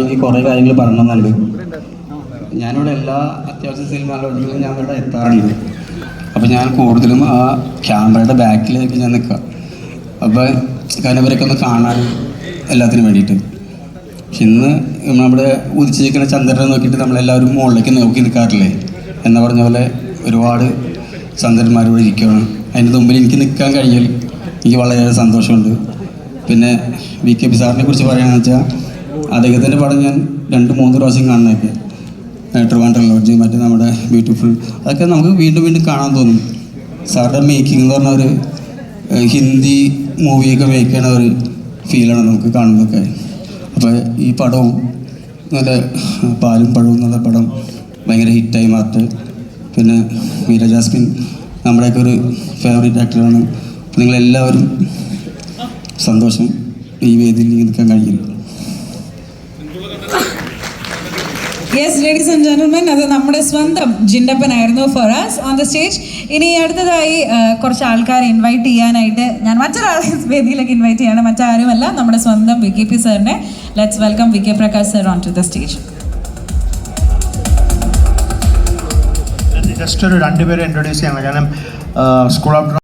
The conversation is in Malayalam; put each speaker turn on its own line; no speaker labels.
എനിക്ക് കുറേ കാര്യങ്ങൾ പറയണമെന്നുണ്ട്. ഞാനിവിടെ എല്ലാ അത്യാവശ്യ സിനിമകളിലും ഞാൻ ഇവിടെ എത്താറുണ്ട്. അപ്പോൾ ഞാൻ കൂടുതലും ആ ക്യാമറയുടെ ബാക്കിലേക്ക് ഞാൻ നിൽക്കുക. അപ്പോൾ കാരണം ഇവരൊക്കെ ഒന്ന് കാണാനും എല്ലാത്തിനും വേണ്ടിയിട്ട്. പക്ഷെ ഇന്ന് നമ്മുടെ ഉദിച്ചിരിക്കുന്ന ചന്ദ്രനെ നോക്കിയിട്ട് നമ്മളെല്ലാവരും മുകളിലേക്ക് നോക്കി നിൽക്കാറില്ലേ എന്ന് പറഞ്ഞ പോലെ ഒരുപാട് ചന്ദ്രന്മാർ ഇവിടെ ഇരിക്കുകയാണ്. അതിൻ്റെ മുമ്പിൽ എനിക്ക് നിൽക്കാൻ കഴിഞ്ഞാൽ എനിക്ക് വളരെ സന്തോഷമുണ്ട്. പിന്നെ VKP സാറിനെ കുറിച്ച് പറയുകയാണെന്ന് വെച്ചാൽ അദ്ദേഹത്തിൻ്റെ പടം ഞാൻ 2-3 പ്രാവശ്യം കാണുന്നതൊക്കെ, ട്രിവാൻഡ്രം ലോഡ്ജ്, മറ്റേ നമ്മുടെ ബ്യൂട്ടിഫുൾ, അതൊക്കെ നമുക്ക് വീണ്ടും വീണ്ടും കാണാൻ തോന്നും. സാറിൻ്റെ മേക്കിംഗ് എന്ന് പറഞ്ഞ ഒരു ഹിന്ദി മൂവിയൊക്കെ മേക്ക് ചെയ്യണ ഒരു ഫീലാണ് നമുക്ക് കാണുന്നതൊക്കെ. അപ്പോൾ ഈ പടവും നല്ല പാലും പഴവും എന്നുള്ള പടം ഭയങ്കര ഹിറ്റായി മാറട്ടെ. പിന്നെ മീര ജാസ്മിൻ നമ്മുടെയൊക്കെ ഒരു ഫേവറേറ്റ് ആക്ടറാണ്. അപ്പോൾ നിങ്ങളെല്ലാവരും സന്തോഷം ഈ വേദിയിൽ നിൽക്കാൻ കഴിയില്ല.
യെസ് ലേഡീസ് ആൻഡ് ജെന്റിൽമെൻ, അത് നമ്മുടെ സ്വന്തം ജിൻഡപ്പനായിരുന്നു for us on the stage. ഇനി അടുത്തതായി കുറച്ച് ആൾക്കാരെ ഇൻവൈറ്റ് ചെയ്യാനായിട്ട് ഞാൻ മറ്റൊരാളെ വേദിയിലേക്ക് ഇൻവൈറ്റ് ചെയ്യണം. മറ്റാരുമല്ല, നമ്മുടെ സ്വന്തം VKP സാറിനെ. Let's welcome VK Prakash sir on to the stage.
Just ഒരു 2 പേരെ ഇൻട്രൊഡ്യൂസ് ചെയ്യാൻ. കാരണം സ്കൂൾ ഓഫ്